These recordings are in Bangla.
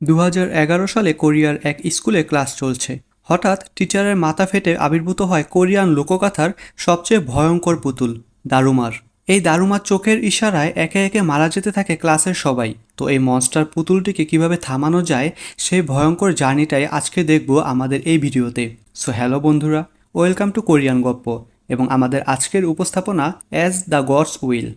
2011 সালে কোরিয়ার এক স্কুলে ক্লাস চলছে। হঠাৎ টিচারের মাথা ফেটে আবির্ভূত হয় কোরিয়ান লোকগাথার সবচেয়ে ভয়ঙ্কর পুতুল, দারুমার। এই দারুমার চোখের ইশারায় একে একে মারা যেতে থাকে ক্লাসের সবাই। তো এই মনস্টার পুতুলটিকে কিভাবে থামানো যায় সেই ভয়ঙ্কর জার্নিটাই আজকে দেখব আমাদের এই ভিডিওতে। সো হ্যালো বন্ধুরা, ওয়েলকাম টু কোরিয়ান গপ্প এবং আমাদের আজকের উপস্থাপনা অ্যাজ দ্য গডস উইল।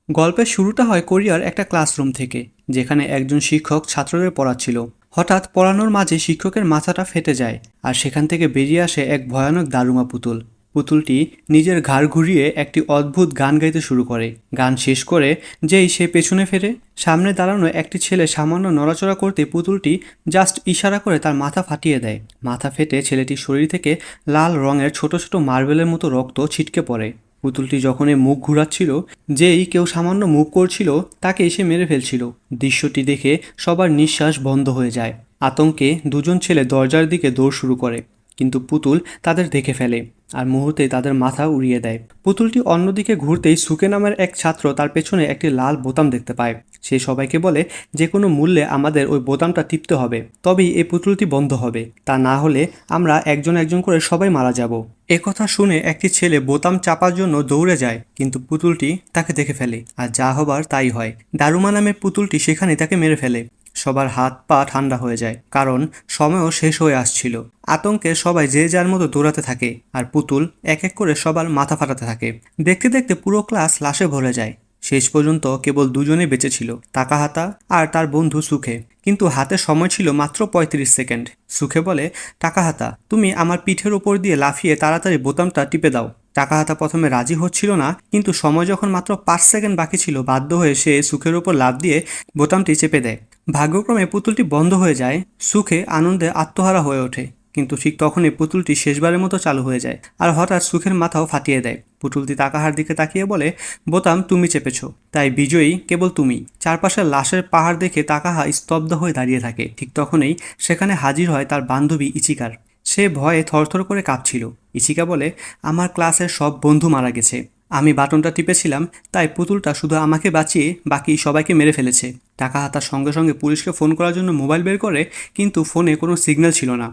গল্পের শুরুটা হয় কোরিয়ার একটা ক্লাসরুম থেকে, যেখানে একজন শিক্ষক ছাত্রদের পড়াচ্ছিল। হঠাৎ পড়ানোর মাঝে শিক্ষকের মাথাটা ফেটে যায়, আর সেখান থেকে বেরিয়ে আসে এক ভয়ানক দারুমা পুতুল। পুতুলটি নিজের ঘাড় ঘুরিয়ে একটি অদ্ভুত গান গাইতে শুরু করে। গান শেষ করে যেই সে পেছনে ফেরে, সামনে দাঁড়ানো একটি ছেলে সামান্য নড়াচড়া করতে পুতুলটি জাস্ট ইশারা করে তার মাথা ফাটিয়ে দেয়। মাথা ফেটে ছেলেটির শরীর থেকে লাল রঙের ছোট ছোট মার্বেলের মতো রক্ত ছিটকে পড়ে। পুতুলটি যখনই মুখ ঘুরাচ্ছিল, যেই কেউ সামান্য মুভ করছিল তাকে এসে মেরে ফেলছিল। দৃশ্যটি দেখে সবার নিঃশ্বাস বন্ধ হয়ে যায়। আতঙ্কে দুজন ছেলে দরজার দিকে দৌড় শুরু করে, কিন্তু পুতুল তাদের দেখে ফেলে আর মুহূর্তেই তাদের মাথা উড়িয়ে দেয়। পুতুলটি অন্যদিকে ঘুরতেই সুকে নামের এক ছাত্র তার পেছনে একটি লাল বোতাম দেখতে পায়। সে সবাইকে বলে যে কোনো মূল্যে আমাদের ওই বোতামটা টিপতে হবে, তবেই এই পুতুলটি বন্ধ হবে, তা না হলে আমরা একজন একজন করে সবাই মারা যাব। একথা শুনে একটি ছেলে বোতাম চাপার জন্য দৌড়ে যায়, কিন্তু পুতুলটি তাকে দেখে ফেলে আর যা হবার তাই হয়। দারুমা নামের পুতুলটি সেখানে তাকে মেরে ফেলে। সবার হাত পা ঠান্ডা হয়ে যায়, কারণ সময়ও শেষ হয়ে আসছিল। আতঙ্কে সবাই যে যার মতো দৌড়াতে থাকে আর পুতুল এক এক করে সবার মাথা ফাটাতে থাকে। দেখতে দেখতে পুরো ক্লাস লাশে ভরে যায়। শেষ পর্যন্ত কেবল দুজনেই বেঁচে ছিল, তাকাহাতা আর তার বন্ধু সুখে। কিন্তু হাতে সময় ছিল মাত্র 35 সেকেন্ড। সুখে বলে, তাকাহাতা, তুমি আমার পিঠের ওপর দিয়ে লাফিয়ে তাড়াতাড়ি বোতামটা টিপে দাও। তাকাহাতা প্রথমে রাজি হচ্ছিল না, কিন্তু সময় যখন মাত্র 5 সেকেন্ড বাকি ছিল, বাধ্য হয়ে সে সুখের ওপর লাফ দিয়ে বোতামটি চেপে দেয়। ভাগ্যক্রমে পুতুলটি বন্ধ হয়ে যায়। সুখে আনন্দে আত্মহারা হয়ে ওঠে, কিন্তু ঠিক তখনই পুতুলটি শেষবারের মতো চালু হয়ে যায় আর হঠাৎ সুখের মাথাও ফাটিয়ে দেয়। পুতুলটি তাকাহার দিকে তাকিয়ে বলে, বোতাম তুমি চেপেছো, তাই বিজয়ী কেবল তুমি। চারপাশের লাশের পাহাড় দেখে তাকাহা স্তব্ধ হয়ে দাঁড়িয়ে থাকে। ঠিক তখনই সেখানে হাজির হয় তার বান্ধবী ইচিকার। সে ভয়ে থরথর করে কাঁপছিল। ইচিকা বলে, আমার ক্লাসের সব বন্ধু মারা গেছে, আমি বাটনটা টিপেছিলাম, তাই পুতুলটা শুধু আমাকে বাঁচিয়ে বাকি সবাইকে মেরে ফেলেছে। তাকাহাতার সঙ্গে সঙ্গে পুলিশকে ফোন করার জন্য মোবাইল বের করে, কিন্তু ফোনে কোনো সিগন্যাল ছিল না।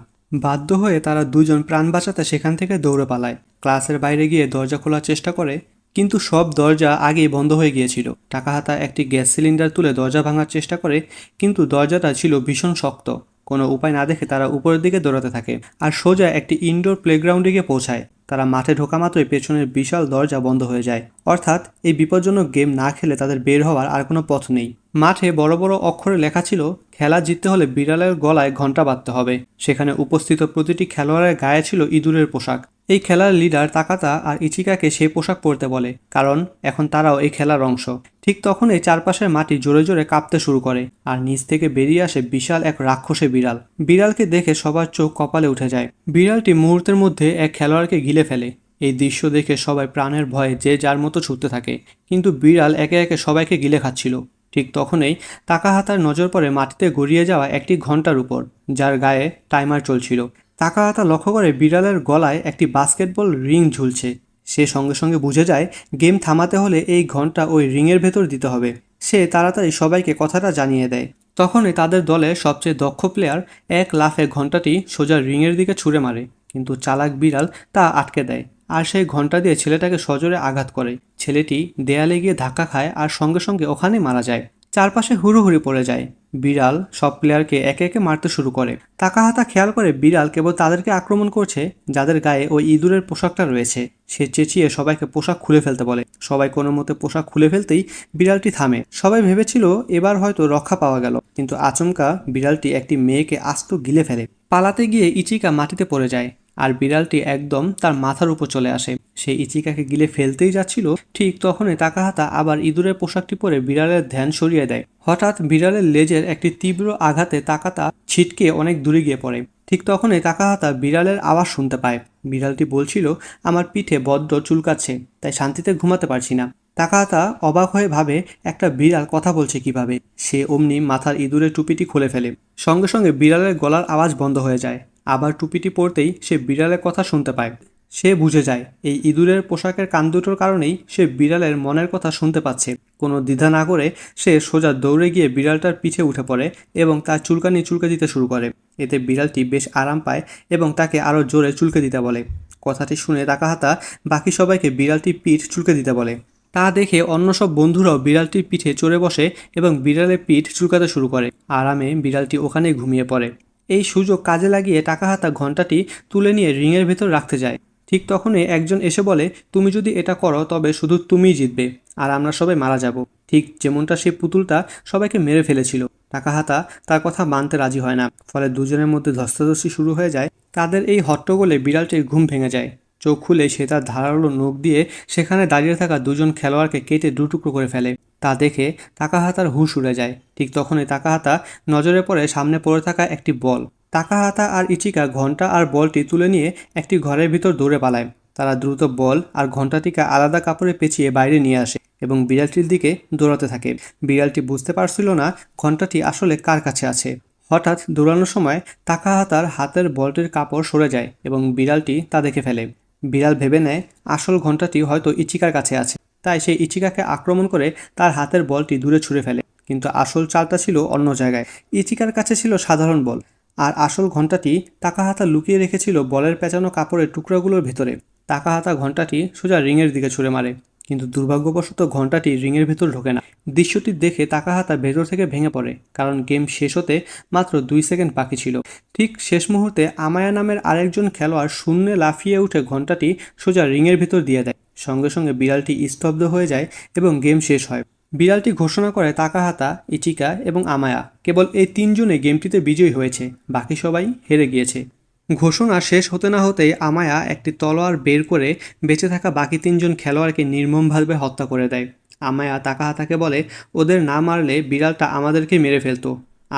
বাধ্য হয়ে তারা দুজন প্রাণ বাঁচাতে সেখান থেকে দৌড়ে পালায়। ক্লাসের বাইরে গিয়ে দরজা খোলার চেষ্টা করে, কিন্তু সব দরজা আগেই বন্ধ হয়ে গিয়েছিল। তাকাহাতা একটি গ্যাস সিলিন্ডার তুলে দরজা ভাঙার চেষ্টা করে, কিন্তু দরজাটা ছিল ভীষণ শক্ত। কোনো উপায় না দেখে তারা উপরের দিকে দৌড়াতে থাকে আর সোজা একটি ইনডোর প্লেগ্রাউন্ডে গিয়ে পৌঁছায়। তারা মাঠে ঢোকা মাত্রই পেছনের বিশাল দরজা বন্ধ হয়ে যায়, অর্থাৎ এই বিপজ্জনক গেম না খেলে তাদের বের হওয়ার আর কোনো পথ নেই। মাঠে বড় বড় অক্ষরে লেখা ছিল, খেলা জিততে হলে বিড়ালের গলায় ঘণ্টা বাঁধতে হবে। সেখানে উপস্থিত প্রতিটি খেলোয়াড়ের গায়ে ছিল ইঁদুরের পোশাক। এই খেলার লিডার তাকাতা আর ইচিকাকে সেই পোশাক পরতে বলে, কারণ এখন তারাও এই খেলার অংশ। ঠিক তখনই চারপাশের মাটি জোরে জোরে কাঁপতে শুরু করে আর নিচ থেকে বেরিয়ে আসে বিশাল এক রাক্ষসে বিড়াল। বিড়ালকে দেখে সবার চোখ কপালে উঠে যায়। বিড়ালটি মুহূর্তের মধ্যে এক খেলোয়াড়কে গিলে ফেলে। এই দৃশ্য দেখে সবাই প্রাণের ভয়ে যে যার মতো ছুটতে থাকে, কিন্তু বিড়াল একে একে সবাইকে গিলে খাচ্ছিল। ঠিক তখনই তাকাহাতার নজর পড়ে মাটিতে গড়িয়ে যাওয়া একটি ঘণ্টার উপর, যার গায়ে টাইমার চলছিল। তাকাহাতা লক্ষ্য করে বিড়ালের গলায় একটি বাস্কেটবল রিং ঝুলছে। সে সঙ্গে সঙ্গে বুঝে যায় গেম থামাতে হলে এই ঘন্টা ওই রিংয়ের ভেতর দিতে হবে। সে তাড়াতাড়ি সবাইকে কথাটা জানিয়ে দেয়। তখনই তাদের দলের সবচেয়ে দক্ষ প্লেয়ার এক লাফে ঘন্টাটি সোজা রিংয়ের দিকে ছুঁড়ে মারে, কিন্তু চালাক বিড়াল তা আটকে দেয় আর সেই ঘন্টা দিয়ে ছেলেটাকে সজোরে আঘাত করে। ছেলেটি দেয়ালে গিয়ে ধাক্কা খায় আর সঙ্গে সঙ্গে ওখানেই মারা যায়। চারপাশে হুড়োহুড়ি পড়ে যায়। বিড়াল সব প্লেয়ারকে একে একে মারতে শুরু করে। তাকাহাতা খেয়াল করে বিড়াল কেবল তাদেরকে আক্রমণ করছে যাদের গায়ে ওই ইঁদুরের পোশাকটা রয়েছে। সে চেঁচিয়ে সবাইকে পোশাক খুলে ফেলতে বলে। সবাই কোনো মতে পোশাক খুলে ফেলতেই বিড়ালটি থামে। সবাই ভেবেছিল এবার হয়তো রক্ষা পাওয়া গেল, কিন্তু আচমকা বিড়ালটি একটি মেয়েকে আস্ত গিলে ফেলে। পালাতে গিয়ে ইচিকা মাটিতে পড়ে যায় আর বিড়ালটি একদম তার মাথার উপর চলে আসে। সে ইচিকাকে গিলে ফেলতেই যাচ্ছিল, ঠিক তখনই তাকাহাতা আবার ইঁদুরের পোশাকটি পরে বিড়ালের ধ্যান সরিয়ে দেয়। হঠাৎ বিড়ালের লেজের একটি তীব্র আঘাতে তাকাতা ছিটকে অনেক দূরে গিয়ে পড়ে। ঠিক তখনই তাকাহাতা বিড়ালের আওয়াজ শুনতে পায়। বিড়ালটি বলছিল, আমার পিঠে বড্ড চুলকাচ্ছে, তাই শান্তিতে ঘুমাতে পারছি না। তাকাহাতা অবাক হয়ে ভাবে, একটা বিড়াল কথা বলছে কিভাবে। সে অমনি মাথার ইঁদুরের টুপিটি খুলে ফেলে। সঙ্গে সঙ্গে বিড়ালের গলার আওয়াজ বন্ধ হয়ে যায়। আবার টুপিটি পরতেই সে বিড়ালের কথা শুনতে পায়। সে বুঝে যায় এই ইঁদুরের পোশাকের কান দুটোর কারণেই সে বিড়ালের মনের কথা শুনতে পাচ্ছে। কোনো দ্বিধা না করে সে সোজা দৌড়ে গিয়ে বিড়ালটার পিঠে উঠে পড়ে এবং তার চুলকানি চুলকে দিতে শুরু করে। এতে বিড়ালটি বেশ আরাম পায় এবং তাকে আরও জোরে চুলকে দিতে বলে। কথাটি শুনে তাকাহাতা বাকি সবাইকে বিড়ালটির পিঠ চুলকে দিতে বলে। তা দেখে অন্য সব বন্ধুরাও বিড়ালটির পিঠে চড়ে বসে এবং বিড়ালের পিঠ চুলকাতে শুরু করে। আরামে বিড়ালটি ওখানেই ঘুমিয়ে পড়ে। এই সুযোগ কাজে লাগিয়ে তাকাহাতা ঘণ্টাটি তুলে নিয়ে রিংয়ের ভেতর রাখতে যায়। ঠিক তখনই একজন এসে বলে, তুমি যদি এটা করো তবে শুধু তুমিই জিতবে আর আমরা সবাই মারা যাব। ঠিক যেমনটা সেই পুতুলটা সবাইকে মেরে ফেলেছিল। তাকাহাতা তার কথা মানতে রাজি হয় না, ফলে দুজনের মধ্যে ধস্তাধস্তি শুরু হয়ে যায়। তাদের এই হট্টগোলে বিড়ালটির ঘুম ভেঙে যায়। চোখ খুলে সে তার ধারালো নখ দিয়ে সেখানে দাঁড়িয়ে থাকা দুজন খেলোয়াড়কে কেটে দুটুকরো করে ফেলে। তা দেখে তাকাহাতার হুঁশ উড়ে যায়। ঠিক তখনই তাকাহাতা নজরে পড়ে সামনে পড়ে থাকা একটি বল। তাকাহাতা আর ইচিকা ঘণ্টা আর বলটি তুলে নিয়ে একটি ঘরের ভিতর দৌড়ে পালায়। তারা দ্রুত বল আর ঘণ্টাটিকে আলাদা কাপড়ে পেঁচিয়ে বাইরে নিয়ে আসে এবং বিড়ালটির দিকে দৌড়াতে থাকে। বিড়ালটি বুঝতে পারছিল না ঘণ্টাটি আসলে কার কাছে আছে। হঠাৎ দৌড়ানোর সময় তাকাহাতার হাতের বলটির কাপড় সরে যায় এবং বিড়ালটি তা দেখে ফেলে। বিড়াল ভেবে নেয় আসল ঘণ্টাটি হয়তো ইচিকার কাছে আছে, তাই সে ইচিকাকে আক্রমণ করে তার হাতের বলটি দূরে ছুঁড়ে ফেলে। কিন্তু আসল চালটা ছিল অন্য জায়গায়। ইচিকার কাছে ছিল সাধারণ বল, আর আসল ঘণ্টাটি তাকাহাতা লুকিয়ে রেখেছিল বলের পেঁচানো কাপড়ের টুকরাগুলোর ভেতরে। তাকাহাতা ঘণ্টাটি সোজা রিংয়ের দিকে ছুঁড়ে মারে, কিন্তু দুর্ভাগ্যবশত ঘণ্টাটি রিংয়ের ভেতর ঢোকে না। দৃশ্যটি দেখে তাকাহাতা ভেতর থেকে ভেঙে পড়ে, কারণ গেম শেষ হতে মাত্র 2 সেকেন্ড বাকি ছিল। ঠিক শেষ মুহূর্তে আমায়া নামের আরেকজন খেলোয়াড় শূন্যে লাফিয়ে উঠে ঘণ্টাটি সোজা রিংয়ের ভেতর দিয়ে দেয়। সঙ্গে সঙ্গে বিড়ালটি স্তব্ধ হয়ে যায় এবং গেম শেষ হয়। বিড়ালটি ঘোষণা করে তাকাহাতা, ইচিকা এবং আমায়া কেবল এই তিনজনে গেমটিতে বিজয়ী হয়েছে, বাকি সবাই হেরে গিয়েছে। ঘোষণা শেষ হতে না হতেই আমায়া একটি তলোয়ার বের করে বেঁচে থাকা বাকি তিনজন খেলোয়াড়কে নির্মমভাবে হত্যা করে দেয়। আমায়া তাকাহাতাকে বলে, ওদের না মারলে বিড়ালটা আমাদেরকে মেরে ফেলতো,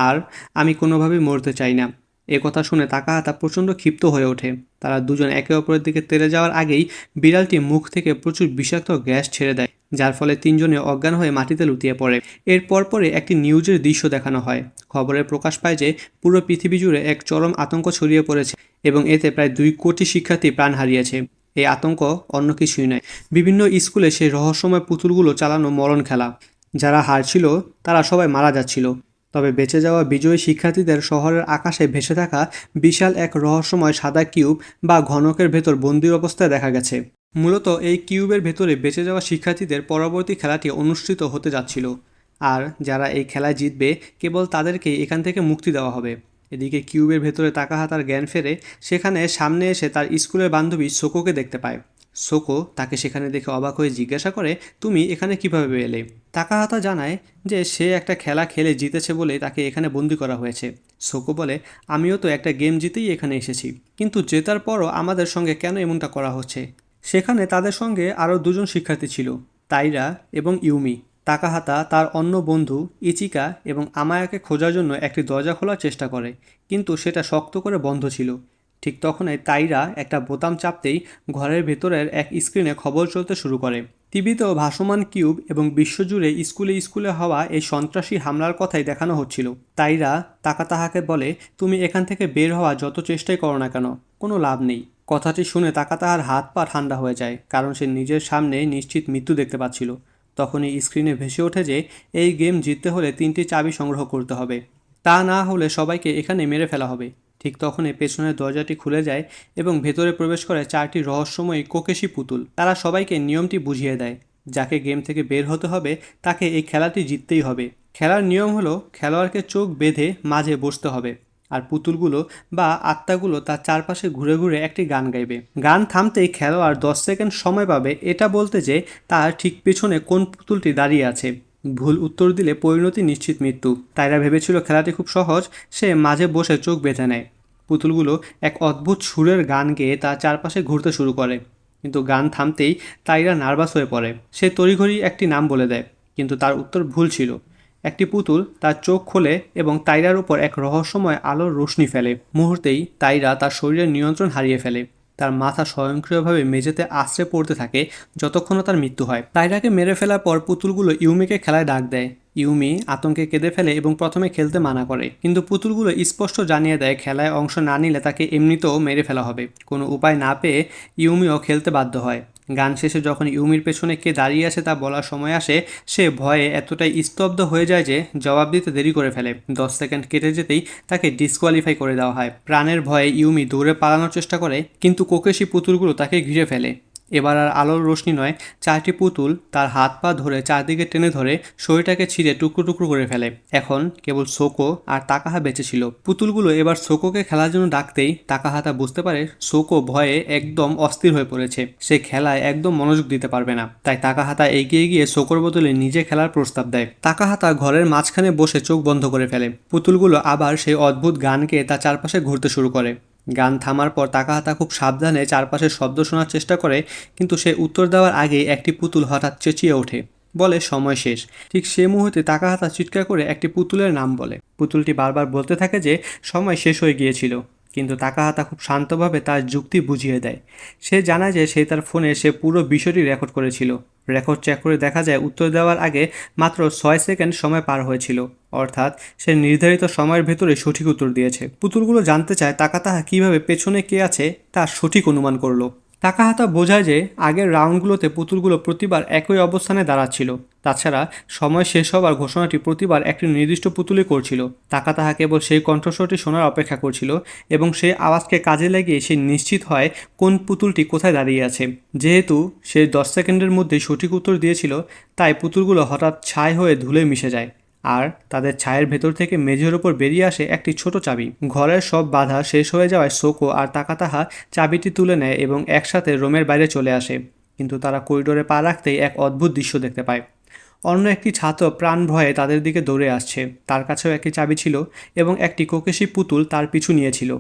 আর আমি কোনোভাবেই মরতে চাই না। এ কথা শুনে তাকাহাতা প্রচণ্ড ক্ষিপ্ত হয়ে ওঠে। তারা দুজন একে অপরের দিকে তেড়ে যাওয়ার আগেই বিড়ালটি মুখ থেকে প্রচুর বিষাক্ত গ্যাস ছেড়ে দেয়, যার ফলে তিনজনে অজ্ঞান হয়ে মাটিতে লুটিয়ে পড়ে। এর পরপরে একটি নিউজের দৃশ্য দেখানো হয়। খবরে প্রকাশ পায় যে পুরো পৃথিবী জুড়ে এক চরম আতঙ্ক ছড়িয়ে পড়েছে এবং এতে প্রায় 2 কোটি শিক্ষার্থী প্রাণ হারিয়েছে। এই আতঙ্ক অন্য কিছুই নয়, বিভিন্ন স্কুলে সেই রহস্যময় পুতুলগুলো চালানো মরণ খেলা। যারা হারছিল তারা সবাই মারা যাচ্ছিল, তবে বেঁচে যাওয়া বিজয়ী শিক্ষার্থীদের শহরের আকাশে ভেসে থাকা বিশাল এক রহস্যময় সাদা কিউব বা ঘনকের ভেতর বন্দির অবস্থায় দেখা গেছে। মূলত এই কিউবের ভেতরে বেঁচে যাওয়া শিক্ষার্থীদের পরবর্তী খেলাটি অনুষ্ঠিত হতে যাচ্ছিল, আর যারা এই খেলায় জিতবে কেবল তাদেরকেই এখান থেকে মুক্তি দেওয়া হবে। এদিকে কিউবের ভেতরে তাকাহাতার জ্ঞান ফেরে সেখানে সামনে এসে তার স্কুলের বান্ধবী সোকোকে দেখতে পায়। সোকো তাকে সেখানে দেখে অবাক হয়ে জিজ্ঞাসা করে, তুমি এখানে কিভাবে এলে? তাকাহাতা জানায় যে সে একটা খেলা খেলে জিতেছে বলে তাকে এখানে বন্দি করা হয়েছে। সোকো বলে, আমিও তো একটা গেম জিতেই এখানে এসেছি, কিন্তু জেতার পরও আমাদের সঙ্গে কেন এমনটা করা হচ্ছে? সেখানে তাদের সঙ্গে আরও দুজন শিক্ষার্থী ছিল, তাইরা এবং ইউমি। তাকাহাতা তার অন্য বন্ধু ইচিকা এবং আমায়াকে খোঁজার জন্য একটি দরজা খোলার চেষ্টা করে, কিন্তু সেটা শক্ত করে বন্ধ ছিল। ঠিক তখনই তাইরা একটা বোতাম চাপতেই ঘরের ভেতরের এক স্ক্রিনে খবর চলতে শুরু করে। টিভিতেও ভাসমান কিউব এবং বিশ্বজুড়ে স্কুলে স্কুলে হওয়া এই সন্ত্রাসী হামলার কথাই দেখানো হচ্ছিল। তাইরা তাকাতাহাকে বলে, তুমি এখান থেকে বের হওয়া যত চেষ্টাই করো না কেন, কোনো লাভ নেই। কথাটি শুনে তাকাতাহার হাত পা ঠান্ডা হয়ে যায়, কারণ সে নিজের সামনে নিশ্চিত মৃত্যু দেখতে পাচ্ছিল। তখনই স্ক্রিনে ভেসে ওঠে যে এই গেম জিততে হলে 3টি চাবি সংগ্রহ করতে হবে, তা না হলে সবাইকে এখানে মেরে ফেলা হবে। ঠিক তখনই পেছনের দরজাটি খুলে যায় এবং ভেতরে প্রবেশ করে 4টি রহস্যময়ী কোকেশি পুতুল। তারা সবাইকে নিয়মটি বুঝিয়ে দেয়, যাকে গেম থেকে বের হতে হবে তাকে এই খেলাটি জিততেই হবে। খেলার নিয়ম হলো খেলোয়াড়কে চোখ বেঁধে মাঝে বসতে হবে, আর পুতুলগুলো বা আত্মাগুলো তার চারপাশে ঘুরে ঘুরে একটি গান গাইবে। গান থামতেই খেলোয়াড় 10 সেকেন্ড সময় পাবে এটা বলতে যে তার ঠিক পেছনে কোন পুতুলটি দাঁড়িয়ে আছে। ভুল উত্তর দিলে পরিণতি নিশ্চিত মৃত্যু। তাইরা ভেবেছিল খেলাটি খুব সহজ, সে মাঝে বসে চোখ বেঁধে নেয়। পুতুলগুলো এক অদ্ভুত সুরের গান গেয়ে তার চারপাশে ঘুরতে শুরু করে, কিন্তু গান থামতেই তাইরা নার্ভাস হয়ে পড়ে। সে তড়িঘড়ি একটি নাম বলে দেয়, কিন্তু তার উত্তর ভুল ছিল। একটি পুতুল তার চোখ খোলে এবং তাইরার উপর এক রহস্যময় আলোর রোশনি ফেলে। মুহূর্তেই তাইরা তার শরীরের নিয়ন্ত্রণ হারিয়ে ফেলে। তার মাথা স্বয়ংক্রিয়ভাবে মেঝেতে আছড়ে পড়তে থাকে যতক্ষণ তার মৃত্যু হয়। তাইরাকে মেরে ফেলার পর পুতুলগুলো ইউমিকে খেলায় ডাক দেয়, ইউমি আতঙ্কে কেঁদে ফেলে এবং প্রথমে খেলতে মানা করে, কিন্তু পুতুলগুলো স্পষ্ট জানিয়ে দেয় খেলায় অংশ না নিলে তাকে এমনিতেও মেরে ফেলা হবে। কোনো উপায় না পেয়ে ইউমিও খেলতে বাধ্য হয়। গান শেষে যখন ইউমির পেছনে কে দাঁড়িয়ে আছে তা বলার সময় আসে, সে ভয়ে এতটাই স্তব্ধ হয়ে যায় যে জবাব দিতে দেরি করে ফেলে। 10 সেকেন্ড কেটে যেতেই তাকে ডিসকোয়ালিফাই করে দেওয়া হয়। প্রাণের ভয়ে ইউমি দৌড়ে পালানোর চেষ্টা করে, কিন্তু কোকেশি পুতুলগুলো তাকে ঘিরে ফেলে। এবার আর আলোর রোশনি নয়, 4টি পুতুল তার হাত পা ধরে চারদিকে টেনে ধরে শরীরটাকে ছিঁড়ে টুকরো টুকরো করে ফেলে। এখন কেবল সোকো আর তাকাহা বেঁচে ছিল। পুতুলগুলো এবার সোকোকে খেলার জন্য ডাকতেই তাকাহা তা বুঝতে পারে সোকো ভয়ে একদম অস্থির হয়ে পড়েছে, সে খেলায় একদম মনোযোগ দিতে পারবে না। তাই তাকাহাতা এগিয়ে গিয়ে সোকোর বদলে নিজে খেলার প্রস্তাব দেয়। তাকাহাতা ঘরের মাঝখানে বসে চোখ বন্ধ করে ফেলে। পুতুলগুলো আবার সেই অদ্ভুত গানকে তার চারপাশে ঘুরতে শুরু করে। গান থামার পর তাকাহাতা খুব সাবধানে চারপাশের শব্দ শোনার চেষ্টা করে, কিন্তু সে উত্তর দেওয়ার আগেই একটি পুতুল হঠাৎ চেঁচিয়ে ওঠে, বলে সময় শেষ। ঠিক সে মুহূর্তে তাকাহাতা চিৎকার করে একটি পুতুলের নাম বলে। পুতুলটি বারবার বলতে থাকে যে সময় শেষ হয়ে গিয়েছিল, কিন্তু তাকাহাতা খুব শান্তভাবে তার যুক্তি বুঝিয়ে দেয়। সে জানায় যে সে তার ফোনে সে পুরো বিষয়টি রেকর্ড করেছিল। রেকর্ড চেক করে দেখা যায় উত্তর দেওয়ার আগে মাত্র 6 সেকেন্ড সময় পার হয়েছিল, অর্থাৎ সে নির্ধারিত সময়ের ভেতরে সঠিক উত্তর দিয়েছে। পুতুলগুলো জানতে চায় তাকাতাহা কিভাবে পেছনে কে আছে তা সঠিক অনুমান করলো। তাকাহাতা বোঝায় যে আগের রাউন্ডগুলোতে পুতুলগুলো প্রতিবার একই অবস্থানে দাঁড়াচ্ছিল। তাছাড়া সময় শেষ হওয়ার ঘোষণাটি প্রতিবার একটি নির্দিষ্ট পুতুলই করছিল। তাকাতাহা কেবল সেই কণ্ঠস্বরটি শোনার অপেক্ষা করছিল এবং সেই আওয়াজকে কাজে লাগিয়ে সে নিশ্চিত হয় কোন পুতুলটি কোথায় দাঁড়িয়ে আছে। যেহেতু সে 10 সেকেন্ডের মধ্যেই সঠিক উত্তর দিয়েছিল, তাই পুতুলগুলো হঠাৎ ছাই হয়ে ধুলে মিশে যায়, আর তাদের ছায়ের ভেতর থেকে মেঝের ওপর বেরিয়ে আসে একটি ছোট চাবি। ঘরের সব বাধা শেষ হয়ে যাওয়ায় সোকো আর তাকাতাহা চাবিটি তুলে নেয় এবং একসাথে রুমের বাইরে চলে আসে, কিন্তু তারা করিডোরে পা রাখতেই এক অদ্ভুত দৃশ্য দেখতে পায়। অন্য একটি ছাত্র প্রাণ ভয়ে তাদের দিকে দৌড়ে আসছে। তার কাছেও একটি চাবি ছিল এবং একটি কোকেশি পুতুল তার পিছু নিয়েছিল।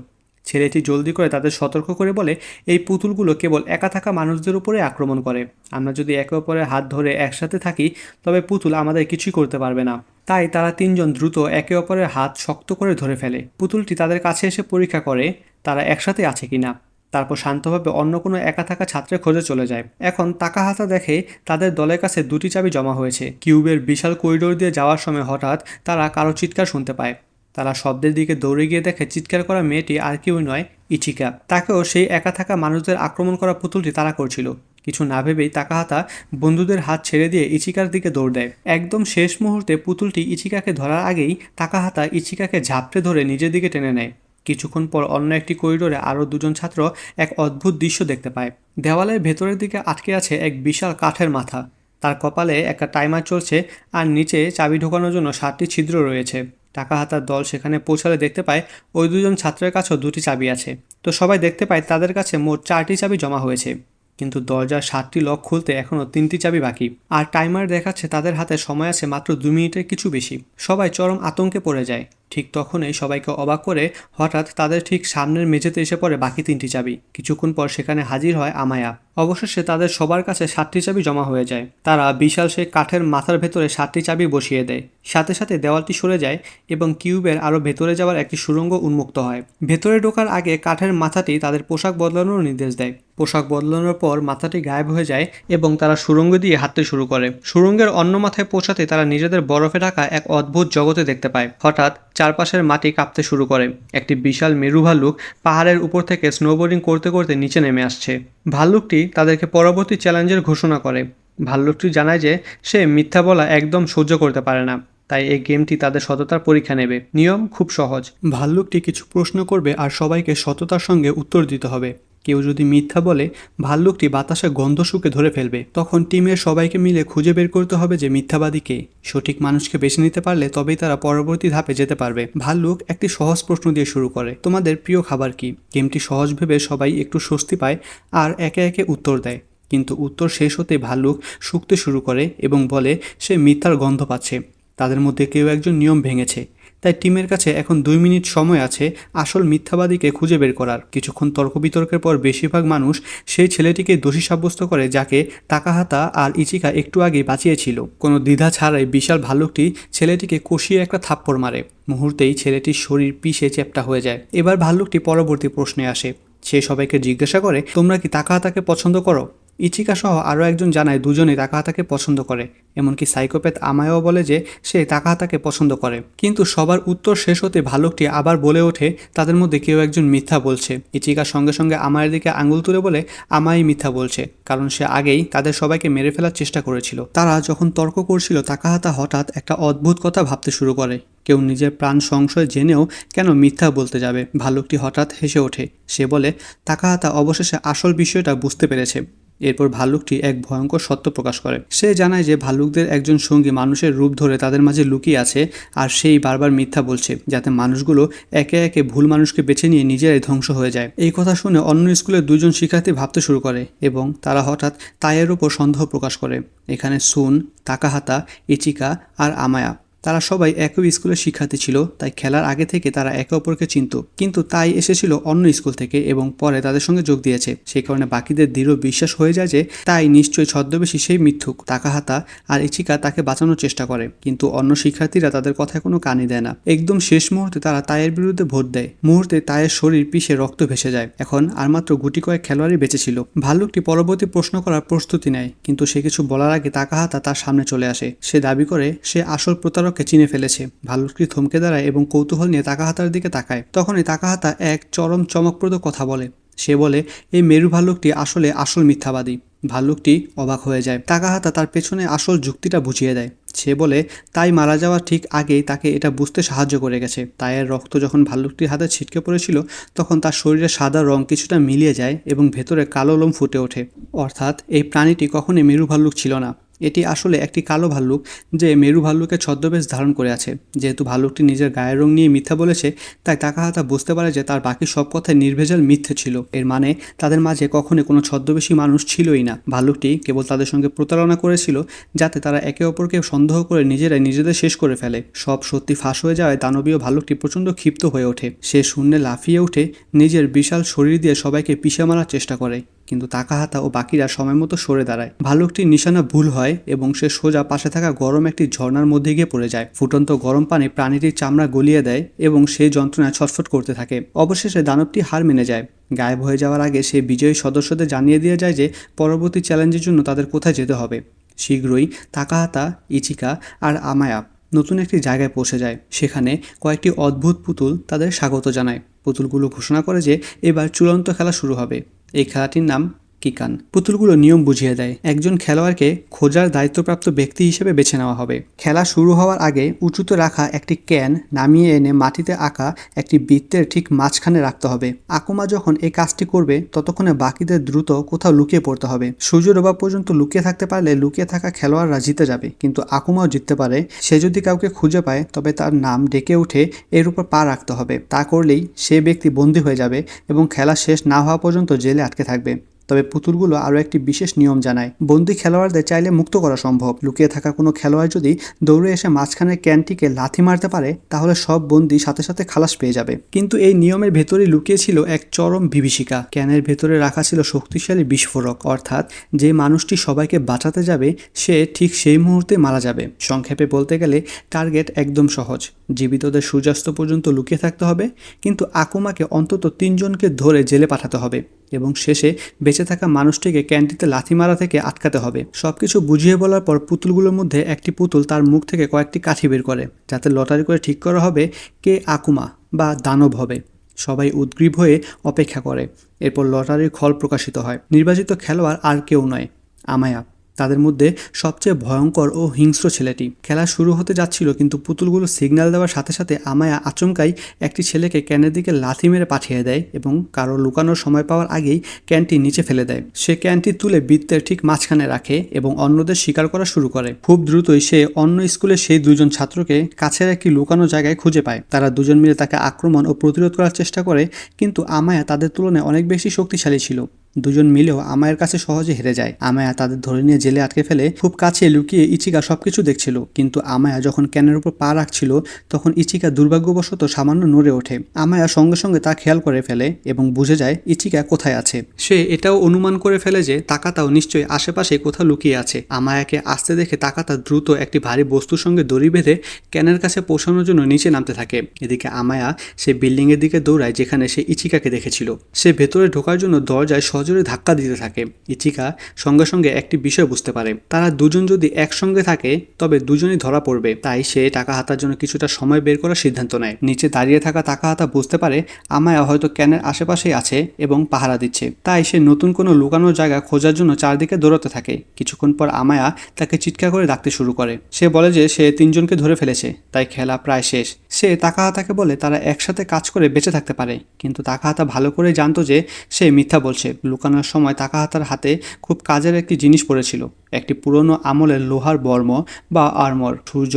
ছেলেটি জলদি করে তাদের সতর্ক করে বলে, এই পুতুলগুলো কেবল একা থাকা মানুষদের উপরে আক্রমণ করে। আমরা যদি একে অপরের হাত ধরে একসাথে থাকি তবে পুতুল আমাদের কিছুই করতে পারবে না। তাই তারা তিনজন দ্রুত একে অপরের হাত শক্ত করে ধরে ফেলে। পুতুলটি তাদের কাছে এসে পরীক্ষা করে তারা একসাথে আছে কিনা, তারপর শান্তভাবে অন্য কোনো একা থাকা ছাত্রের খোঁজে চলে যায়। এখন তাকাহাতা দেখে তাদের দলের কাছে দুটি চাবি জমা হয়েছে। কিউবের বিশাল করিডোর দিয়ে যাওয়ার সময় হঠাৎ তারা কারো চিৎকার শুনতে পায়। তারা শব্দের দিকে দৌড়ে গিয়ে দেখে চিৎকার করা মেয়েটি আর কেউই নয়, ইচিকা। তাকেও সেই একা থাকা মানুষদের আক্রমণ করা পুতুলটি তাড়া করছিল। কিছু না ভেবেই তাকাহাতা বন্ধুদের হাত ছেড়ে দিয়ে ইচিকার দিকে দৌড় দেয়। একদম শেষ মুহূর্তে পুতুলটি ইচিকাকে ধরার আগেই তাকাহাতা ইচিকাকে ঝাপটে ধরে নিজের দিকে টেনে নেয়। কিছুক্ষণ পর অন্য একটি করিডোরে আরও দুজন ছাত্র এক অদ্ভুত দৃশ্য দেখতে পায়। দেওয়ালের ভেতরের দিকে আটকে আছে এক বিশাল কাঠের মাথা। তার কপালে একটা টাইমার চলছে আর নিচে চাবি ঢোকানোর জন্য 7টি ছিদ্র রয়েছে। তাকাহাতার দল সেখানে পৌঁছালে দেখতে পায় ওই দুজন ছাত্রের কাছেও দুটি চাবি আছে। তো সবাই দেখতে পায় তাদের কাছে মোট 4টি চাবি জমা হয়েছে, কিন্তু দরজার 7টি লক খুলতে এখনও 3টি চাবি বাকি। আর টাইমার দেখাচ্ছে তাদের হাতে সময় আছে মাত্র 2 মিনিটের কিছু বেশি। সবাই চরম আতঙ্কে পড়ে যায়। ঠিক তখনই সবাইকে অবাক করে হঠাৎ তাদের ঠিক সামনের মেঝেতে এসে পড়ে বাকি 3টি চাবি। কিছুক্ষণ পর সেখানে হাজির হয় আমায়া। অবশেষে তাদের সবার কাছে 7টি চাবি জমা হয়ে যায়। তারা বিশাল সেই কাঠের মাথার ভেতরে 7টি চাবি বসিয়ে দেয়। সাথে সাথে দেওয়ালটি সরে যায় এবং কিউবের আরও ভেতরে যাওয়ার একটি সুড়ঙ্গ উন্মুক্ত হয়। ভেতরে ঢোকার আগে কাঠের মাথাটি তাদের পোশাক বদলানোর নির্দেশ দেয়। পোশাক বদলানোর পর মাথাটি গায়েব হয়ে যায় এবং তারা সুড়ঙ্গ দিয়ে হাঁটতে শুরু করে। সুড়ঙ্গের অন্য মাথায় পৌঁছাতে তারা নিজেদের বরফে ঢাকা এক অদ্ভুত জগতে দেখতে পায়। হঠাৎ চারপাশের মাটি কাঁপতে শুরু করে। একটি বিশাল মেরু ভাল্লুক পাহাড়ের উপর থেকে স্নোবোর্ডিং করতে করতে নিচে নেমে আসছে। ভাল্লুকটি তাদেরকে পরবর্তী চ্যালেঞ্জের ঘোষণা করে। ভাল্লুকটি জানায় যে সে মিথ্যা বলা একদম সহ্য করতে পারে না, তাই এই গেমটি তাদের সততার পরীক্ষা নেবে। নিয়ম খুব সহজ, ভাল্লুকটি কিছু প্রশ্ন করবে আর সবাইকে সততার সঙ্গে উত্তর দিতে হবে। কেউ যদি মিথ্যা বলে ভাল্লুকটি বাতাসে গন্ধ শুকে ধরে ফেলবে। তখন টিমের সবাইকে মিলে খুঁজে বের করতে হবে যে মিথ্যাবাদী কে। সঠিক মানুষকে বেছে নিতে পারলে তবেই তারা পরবর্তী ধাপে যেতে পারবে। ভাল্লুক একটি সহজ প্রশ্ন দিয়ে শুরু করে, তোমাদের প্রিয় খাবার কি? গেমটি সহজ ভেবে সবাই একটু স্বস্তি পায় আর একে একে উত্তর দেয়। কিন্তু উত্তর শেষ হতে ভাল্লুক শুকতে শুরু করে এবং বলে সে মিথ্যার গন্ধ পাচ্ছে। তাদের মধ্যে কেউ একজন নিয়ম ভেঙেছে, তাই টিমের কাছে এখন 2 মিনিট সময় আছে আসল মিথ্যাবাদীকে খুঁজে বের করার। কিছুক্ষণ তর্ক বিতর্কের পর বেশিরভাগ মানুষ সেই ছেলেটিকে দোষী সাব্যস্ত করে যাকে তাকাহাতা আর ইচিকা একটু আগে বাঁচিয়েছিল। কোনো দ্বিধা ছাড়াই বিশাল ভাল্লুকটি ছেলেটিকে কষিয়ে একটা থাপ্পড় মারে। মুহূর্তেই ছেলেটির শরীর পিষে চ্যাপ্টা হয়ে যায়। এবার ভাল্লুকটি পরবর্তী প্রশ্নে আসে। সে সবাইকে জিজ্ঞাসা করে, তোমরা কি তাকাহাতাকে পছন্দ করো? ইচিকা সহ আরও একজন জানায় দুজনেই তাকাহাতাকে পছন্দ করে। এমনকি সাইকোপ্যাথ আমায়াও বলে যে সে তাকাহাতাকে পছন্দ করে। কিন্তু সবার উত্তর শেষ হতে ভালুকটি আবার বলে ওঠে তাদের মধ্যে কেউ একজন মিথ্যা বলছে। ইচিকা সঙ্গে সঙ্গে আমায়ের দিকে আঙুল তুলে বলে আমাই মিথ্যা বলছে, কারণ সে আগেই তাদের সবাইকে মেরে ফেলার চেষ্টা করেছিল। তারা যখন তর্ক করছিল তাকাহাতা হঠাৎ একটা অদ্ভুত কথা ভাবতে শুরু করে। কেউ নিজের প্রাণ সংশয় জেনেও কেন মিথ্যা বলতে যাবে। ভালুকটি হঠাৎ হেসে ওঠে। সে বলে তাকাহাতা অবশেষে আসল বিষয়টা বুঝতে পেরেছে। এরপর ভাল্লুকটি এক ভয়ঙ্কর সত্য প্রকাশ করে। সে জানায় যে ভাল্লুকদের একজন সঙ্গী মানুষের রূপ ধরে তাদের মাঝে লুকিয়ে আছে, আর সেই বারবার মিথ্যা বলছে যাতে মানুষগুলো একে একে ভুল মানুষকে বেছে নিয়ে নিজেরাই ধ্বংস হয়ে যায়। এই কথা শুনে অন্য স্কুলের দুজন শিক্ষার্থী ভাবতে শুরু করে এবং তারা হঠাৎ তাইয়ের উপর সন্দেহ প্রকাশ করে। এখানে সুন, তাকাহাতা, ইচিকা আর আমায়া তারা সবাই একই স্কুলের শিক্ষার্থী ছিল, তাই খেলার আগে থেকে তারা একে অপরকে চিনত। কিন্তু তাই এসেছিল অন্য স্কুল থেকে এবং পরে তাদের সঙ্গে যোগ দিয়েছে। সেই কারণে বাকিদের দৃঢ় বিশ্বাস হয়ে যায় যে তাই নিশ্চয়ই ছদ্মবেশী সেই মিথ্যুক। তাকাহাতা আর ইচিকা তাকে বাঁচানোর চেষ্টা করে, কিন্তু অন্য শিক্ষার্থীরা তাদের কথায় কোনো কানই দেয় না। একদম শেষ মুহূর্তে তারা তাইয়ের বিরুদ্ধে ভোট দেয়। মুহূর্তে তাইয়ের শরীর পিষে রক্ত ভেসে যায়। এখন আর মাত্র গুটি কয়েক খেলোয়াড়ই বেঁচে ছিল। ভাল্লুকটি পরবর্তী প্রশ্ন করার প্রস্তুতি নেয়, কিন্তু সে কিছু বলার আগে তাকাহাতা তার সামনে চলে আসে। সে দাবি করে সে আসল প্রতারককে চিনে ফেলেছে। ভাল্লুকটি থমকে দাঁড়ায় এবং কৌতূহল নিয়ে তাকাহাতার দিকে তাকায়। তখনই তাকাহাতা এক চরম চমকপ্রদ কথা বলে। সে বলে এই মেরু ভাল্লুকটি আসলে আসল মিথ্যাবাদী। ভাল্লুকটি অবাক হয়ে যায়। তাকাহাতা তার পেছনে আসল যুক্তিটা বুঝিয়ে দেয়। সে বলে তাই মারা যাওয়ার ঠিক আগেই তাকে এটা বুঝতে সাহায্য করে গেছে। তাইয়ের রক্ত যখন ভাল্লুকটির হাতে ছিটকে পড়েছিল তখন তার শরীরের সাদা রং কিছুটা মিলিয়ে যায় এবং ভেতরে কালো লোম ফুটে ওঠে। অর্থাৎ এই প্রাণীটি কখনোই মেরু ভাল্লুক ছিল না। এটি আসলে একটি কালো ভাল্লুক যে মেরু ভাল্লুকের ছদ্মবেশ ধারণ করে আছে। যেহেতু ভাল্লুকটি নিজের গায়ের রং নিয়ে মিথ্যা বলেছে, তাই তাকাহাতা বুঝতে পারে যে তার বাকি সব কথায় নির্ভেজাল মিথ্যে ছিল। এর মানে তাদের মাঝে কখনোই কোনো ছদ্মবেশী মানুষ ছিলই না। ভাল্লুকটি কেবল তাদের সঙ্গে প্রতারণা করেছিল যাতে তারা একে অপরকে সন্দেহ করে নিজেরাই নিজেদের শেষ করে ফেলে। সব সত্যি ফাঁস হয়ে যাওয়ায় দানবীয় ভাল্লুকটি প্রচণ্ড ক্ষিপ্ত হয়ে ওঠে। সে শূন্যে লাফিয়ে উঠে নিজের বিশাল শরীর দিয়ে সবাইকে পিষে মারার চেষ্টা করে, কিন্তু তাকাহাতা ও বাকিরা সময় মতো সরে দাঁড়ায়। ভাল্লুকটির নিশানা ভুল হয় এবং সে সোজা পাশে থাকা গরম একটি ঝর্ণার মধ্যে গিয়ে পড়ে যায়। ফুটন্ত গরম পানি প্রাণীটির চামড়া গলিয়ে দেয় এবং সেই যন্ত্রণায় ছটফট করতে থাকে। অবশেষে দানবটি হার মেনে যায়। গায়েব হয়ে যাওয়ার আগে সে বিজয়ী সদস্যদের জানিয়ে দিয়ে যায় যে পরবর্তী চ্যালেঞ্জের জন্য তাদের কোথায় যেতে হবে। শীঘ্রই তাকাহাতা, ইচিকা আর আমায়া নতুন একটি জায়গায় পৌঁছে যায়। সেখানে কয়েকটি অদ্ভুত পুতুল তাদের স্বাগত জানায়। পুতুলগুলো ঘোষণা করে যে এবার চূড়ান্ত খেলা শুরু হবে। এই খেলাটির নাম কিকান। পুতুলগুলো নিয়ম বুঝিয়ে দেয়। একজন খেলোয়াড়কে খোঁজার দায়িত্বপ্রাপ্ত ব্যক্তি হিসেবে বেছে নেওয়া হবে। খেলা শুরু হওয়ার আগে উঁচুতে রাখা একটি ক্যান নামিয়ে এনে মাটিতে আঁকা একটি বৃত্তের ঠিক মাঝখানে রাখতে হবে। আকুমা যখন এই কাজটি করবে ততক্ষণে বাকিদের দ্রুত কোথাও লুকিয়ে পড়তে হবে। সূর্যের ডোবা পর্যন্ত লুকিয়ে থাকতে পারলে লুকিয়ে থাকা খেলোয়াড়রা জিতে যাবে, কিন্তু আকুমাও জিততে পারে। সে যদি কাউকে খুঁজে পায় তবে তার নাম ডেকে উঠে এর উপর পা রাখতে হবে। তা করলেই সে ব্যক্তি বন্দী হয়ে যাবে এবং খেলা শেষ না হওয়া পর্যন্ত জেলে আটকে থাকবে। তবে পুতুলগুলো আরও একটি বিশেষ নিয়ম জানায়। বন্দী খেলোয়াড়দের চাইলে মুক্ত করা সম্ভব। লুকিয়ে থাকা কোনো খেলোয়াড় যদি দৌড়ে এসে মাঝখানের ক্যানটিকে লাথি মারতে পারে তাহলে সব বন্দী সাথে সাথে খালাস পেয়ে যাবে। কিন্তু এই নিয়মের ভেতরেই লুকিয়ে ছিল এক চরম বিভীষিকা। ক্যানের ভেতরে রাখা ছিল শক্তিশালী বিস্ফোরক, অর্থাৎ যে মানুষটি সবাইকে বাঁচাতে যাবে সে ঠিক সেই মুহূর্তে মারা যাবে। সংক্ষেপে বলতে গেলে টার্গেট একদম সহজ। জীবিতদের সূর্যাস্ত পর্যন্ত লুকিয়ে থাকতে হবে, কিন্তু আকুমাকে অন্তত 3 জনকে ধরে জেলে পাঠাতে হবে এবং শেষে বেঁচে থাকা মানুষটিকে ক্যান্টিতে লাথি মারা থেকে আটকাতে হবে। সবকিছু বুঝিয়ে বলার পর পুতুলগুলোর মধ্যে একটি পুতুল তার মুখ থেকে কয়েকটি কাঠি বের করে, যাতে লটারি করে ঠিক করা হবে কে আকুমা বা দানব হবে। সবাই উদ্গ্রীব হয়ে অপেক্ষা করে। এরপর লটারির ফল প্রকাশিত হয়। নির্বাচিত খেলোয়াড় আর কেউ নয়, আমায়া। তাদের মধ্যে সবচেয়ে ভয়ঙ্কর ও হিংস্র ছেলেটি। খেলা শুরু হতে যাচ্ছিল, কিন্তু পুতুলগুলো সিগন্যাল দেওয়ার সাথে সাথে আমায়া আচমকাই একটি ছেলেকে ক্যানের দিকে লাথি মেরে পাঠিয়ে দেয় এবং কারো লুকানোর সময় পাওয়ার আগেই ক্যানটি নিচে ফেলে দেয়। সে ক্যানটি তুলে বৃত্তের ঠিক মাঝখানে রাখে এবং অন্যদের শিকার করা শুরু করে। খুব দ্রুতই সে অন্য স্কুলের সেই 2জন ছাত্রকে কাছের একটি লুকানো জায়গায় খুঁজে পায়। তারা দুজন মিলে তাকে আক্রমণ ও প্রতিরোধ করার চেষ্টা করে, কিন্তু আমায়া তাদের তুলনায় অনেক বেশি শক্তিশালী ছিল। দুজন মিলেও আমায়ের কাছে সহজে হেরে যায়। আমায়া তাদের ধরে নিয়ে জেলে আটকে ফেলে। খুব কাছে লুকিয়ে ইচিকা সবকিছু দেখছিল, কিন্তু আমায়া যখন ক্যানের উপর পা রাখছিল তখন ইচিকা দুর্ভাগ্যবশত সামান্য নড়ে ওঠে। আমায়া সঙ্গে সঙ্গে তা খেয়াল করে ফেলে এবং বুঝে যায় ইচিকা কোথায় আছে। সে এটাও অনুমান করে ফেলে যে তাকাতাও নিশ্চয়ই আশেপাশে কোথাও লুকিয়ে আছে। আমায়াকে আসতে দেখে তাকাতা দ্রুত একটি ভারী বস্তুর সঙ্গে দড়ি বেঁধে ক্যানের কাছে পৌঁছানোর জন্য নিচে নামতে থাকে। এদিকে আমায়া সে বিল্ডিংয়ের দিকে দৌড়ায় যেখানে সে ইচিকাকে দেখেছিল। সে ভেতরে ঢোকার জন্য দরজায় সজোরে ধাক্কা দিতে থাকে। ইচিকা সঙ্গে সঙ্গে একটি বিষয় বুঝতে পারে, তারা দুজন যদি একসঙ্গে থাকে তবে দুজনই ধরা পড়বে। তাই সে তাকাহাতার জন্য কিছুটা সময় বের করার সিদ্ধান্ত নেয়। নিচে দাঁড়িয়ে থাকা তাকাহাতা বুঝতে পারে আমায়া হয়তো ক্যানের আশেপাশেই আছে এবং পাহারা দিচ্ছে। তাই সে নতুন কোনো লুকানোর জায়গা খোঁজার জন্য চারদিকে দৌড়াতে থাকে। কিছুক্ষণ পর আমায়া তাকে চিৎকার করে ডাকতে শুরু করে। সে বলে যে সে তিনজনকে ধরে ফেলেছে, তাই খেলা প্রায় শেষ। সে তাকাহাতাকে বলে তারা একসাথে কাজ করে বেঁচে থাকতে পারে, কিন্তু তাকাহাতা ভালো করে জানতো যে সে মিথ্যা বলছে। লুকানোর সময় তাকাহাতার হাতে খুব কাজের একটি জিনিস পড়েছিল, একটি পুরনো আমলের লোহার বর্ম বা আর্মর। সূর্য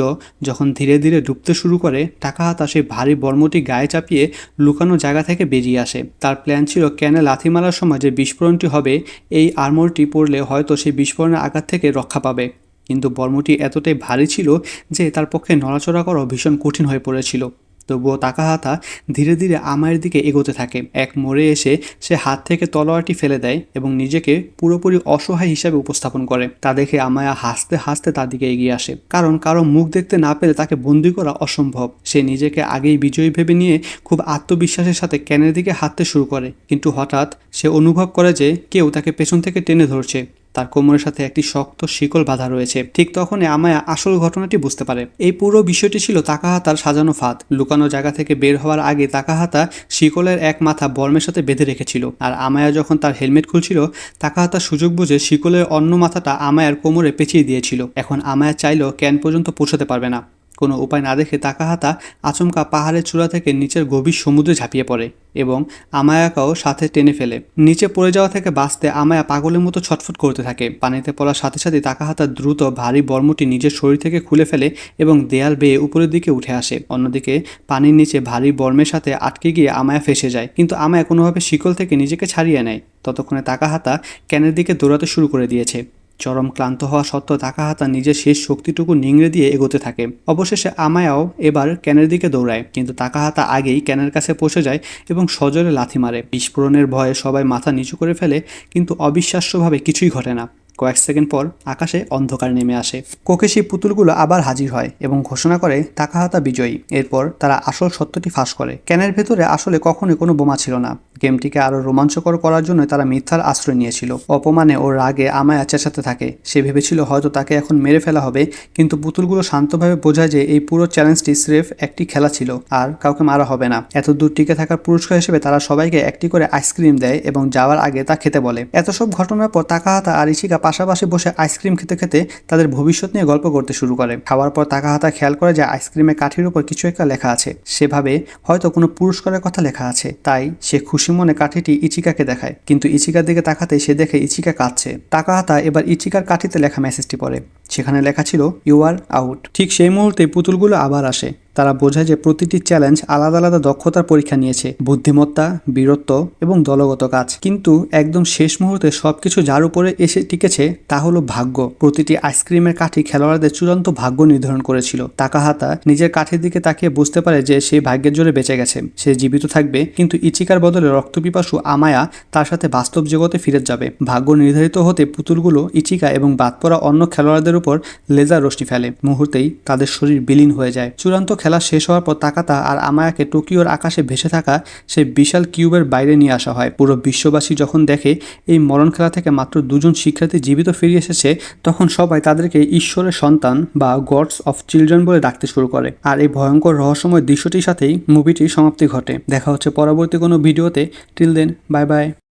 যখন ধীরে ধীরে ডুবতে শুরু করে, তাকাহাতা সেই ভারী বর্মটি গায়ে চাপিয়ে লুকানো জায়গা থেকে বেরিয়ে আসে। তার প্ল্যান ছিল ক্যানে লাথি মারার সময় যে বিস্ফোরণটি হবে, এই আর্মরটি পরলে হয়তো সেই বিস্ফোরণের আঘাত থেকে রক্ষা পাবে। কিন্তু বর্মটি এতটাই ভারী ছিল যে তার পক্ষে নড়াচড়া করাও ভীষণ কঠিন হয়ে পড়েছিল। তবুও তাকাহাতা ধীরে ধীরে আমায়ের দিকে এগোতে থাকে। এক মোড়ে এসে সে হাত থেকে তলোয়ারটি ফেলে দেয় এবং নিজেকে পুরোপুরি অসহায় হিসাবে উপস্থাপন করে। তা দেখে আমায়া হাসতে হাসতে তার দিকে এগিয়ে আসে, কারণ কারো মুখ দেখতে না পেলে তাকে বন্দি করা অসম্ভব। সে নিজেকে আগেই বিজয়ী ভেবে নিয়ে খুব আত্মবিশ্বাসের সাথে ক্যানের দিকে হাঁটতে শুরু করে, কিন্তু হঠাৎ সে অনুভব করে যে কেউ তাকে পেছন থেকে টেনে ধরছে। তার কোমরের সাথে একটি শক্ত শিকল বাঁধা রয়েছে। ঠিক তখনই আমায়া আসল ঘটনাটি বুঝতে পারে। এই পুরো বিষয়টি ছিল তাকাহাতার সাজানো ফাঁদ। লুকানো জায়গা থেকে বের হওয়ার আগে তাকাহাতা শিকলের এক মাথা বর্মের সাথে বেঁধে রেখেছিল, আর আমায়া যখন তার হেলমেট খুলছিল, তাকাহাতা সুযোগ বুঝে শিকলের অন্য মাথাটা আমায়ার কোমরে পেঁচিয়ে দিয়েছিল। এখন আমায়া চাইলেও ক্যান পর্যন্ত পৌঁছাতে পারবে না। কোনো উপায় না দেখে তাকাহাতা আচমকা পাহাড়ের চূড়া থেকে নিচের গভীর সমুদ্রে ঝাঁপিয়ে পড়ে এবং আমায়াকেও সাথে টেনে ফেলে। নিচে পড়ে যাওয়া থেকে বাঁচতে আমায়া পাগলের মতো ছটফট করতে থাকে। পানিতে পড়ার সাথে সাথে তাকাহাতা দ্রুত ভারী বর্মটি নিজের শরীর থেকে খুলে ফেলে এবং দেয়াল বেয়ে উপরের দিকে উঠে আসে। অন্যদিকে পানির নিচে ভারী বর্মের সাথে আটকে গিয়ে আমায়া ফেসে যায়, কিন্তু আমায়া কোনোভাবে শিকল থেকে নিজেকে ছাড়িয়ে নেয়। ততক্ষণে তাকাহাতা ক্যানের দিকে দৌড়াতে শুরু করে দিয়েছে। চরম ক্লান্ত হওয়া সত্ত্বেও তাকাহাতা নিজের শেষ শক্তিটুকু নিংড়ে দিয়ে এগোতে থাকে। অবশেষে আমায়াও এবার ক্যানের দিকে দৌড়ায়, কিন্তু তাকাহাতা আগেই ক্যানের কাছে পৌঁছে যায় এবং সজোরে লাথি মারে। বিস্ফোরণের ভয়ে সবাই মাথা নিচু করে ফেলে, কিন্তু অবিশ্বাস্যভাবে কিছুই ঘটে না। কয়েক সেকেন্ড পর আকাশে অন্ধকার নেমে আসে। কোকেশি পুতুলগুলো আবার হাজির হয় এবং ঘোষণা করে তাকাহাতা বিজয়ী। এরপর তারা আসল সত্যটি ফাঁস করে, ক্যানের ভেতরে আসলে কখনোই কোনো বোমা ছিল না। গেমটিকে আরও রোমাঞ্চকর করার জন্য তারা মিথ্যার আশ্রয় নিয়েছিল। অপমানে ও রাগে আমায়া চেঁচাতে থাকে। সে ভেবেছিল হয়তো তাকে এখন মেরে ফেলা হবে, কিন্তু পুতুলগুলো শান্তভাবে বোঝায় যে এই পুরো চ্যালেঞ্জটি স্রেফ একটি খেলা ছিল আর কাউকে মারা হবে না। এত দূর টিকে থাকার পুরস্কার হিসেবে তারা সবাইকে একটি করে আইসক্রিম দেয় এবং যাওয়ার আগে তা খেতে বলে। এত সব ঘটনার পর তাকাহাতা আর ইচিকা পাশাপাশি বসে আইসক্রিম খেতে খেতে তাদের ভবিষ্যৎ নিয়ে গল্প করতে শুরু করে। খাওয়ার পর তাকাহাতা খেয়াল করে যে আইসক্রিমের কাঠির উপর কিছু একটা লেখা আছে। সেভাবে হয়তো কোনো পুরস্কারের কথা লেখা আছে, তাই সে খুশি মনে কাঠিটি ইচিকাকে দেখায়, কিন্তু ইচিকার দিকে তাকাতে সে দেখে ইচিকা কাঁদছে। তাকাহাতা এবার ইচিকার কাঠিতে লেখা মেসেজটি পড়ে। সেখানে লেখা ছিল ইউ আর আউট। ঠিক সেই মুহূর্তে পুতুলগুলো আবার আসে। তারা বোঝায় যে প্রতিটি চ্যালেঞ্জ আলাদা আলাদা দক্ষতার পরীক্ষা নিয়েছে, বুদ্ধিমত্তা, বীরত্ব এবং দলগত কাজ। কিন্তু একদম শেষ মুহূর্তে সবকিছু যার উপরে এসে টিকেছে তা হলো ভাগ্য। প্রতিটি আইসক্রিমের কাঠি খেলোয়াড়দের চূড়ান্ত ভাগ্য নির্ধারণ করেছিল। তাকাহাতা নিজের কাঠির দিকে তাকিয়ে বুঝতে পারে যে সে ভাগ্যের জোরে বেঁচে গেছে। সে জীবিত থাকবে, কিন্তু ইচিকার বদলে রক্তপিপাসু আমায়া তার সাথে বাস্তব জগতে ফিরে যাবে। ভাগ্য নির্ধারিত হতে পুতুলগুলো ইচিকা এবং বাদ পড়া অন্য খেলোয়াড়দের উপর লেজার রশ্মি ফেলে। মুহূর্তেই তাদের শরীর বিলীন হয়ে যায়। চূড়ান্ত খেলা শেষ হওয়ার পর তাকাতা আর আমায়াকে টোকিওর আকাশে ভেসে থাকা সেই বিশাল কিউবের বাইরে নিয়ে আসা হয়। পুরো বিশ্ববাসী যখন দেখে এই মরণ খেলা থেকে মাত্র দুজন শিক্ষার্থী জীবিত ফিরে এসেছে, তখন সবাই তাদেরকে ঈশ্বরের সন্তান বা গডস অফ চিলড্রেন বলে ডাকতে শুরু করে। আর এই ভয়ঙ্কর রহস্যময় দৃশ্যটির সাথেই মুভিটির সমাপ্তি ঘটে। দেখা হচ্ছে পরবর্তী কোনো ভিডিওতে। Till then, bye by.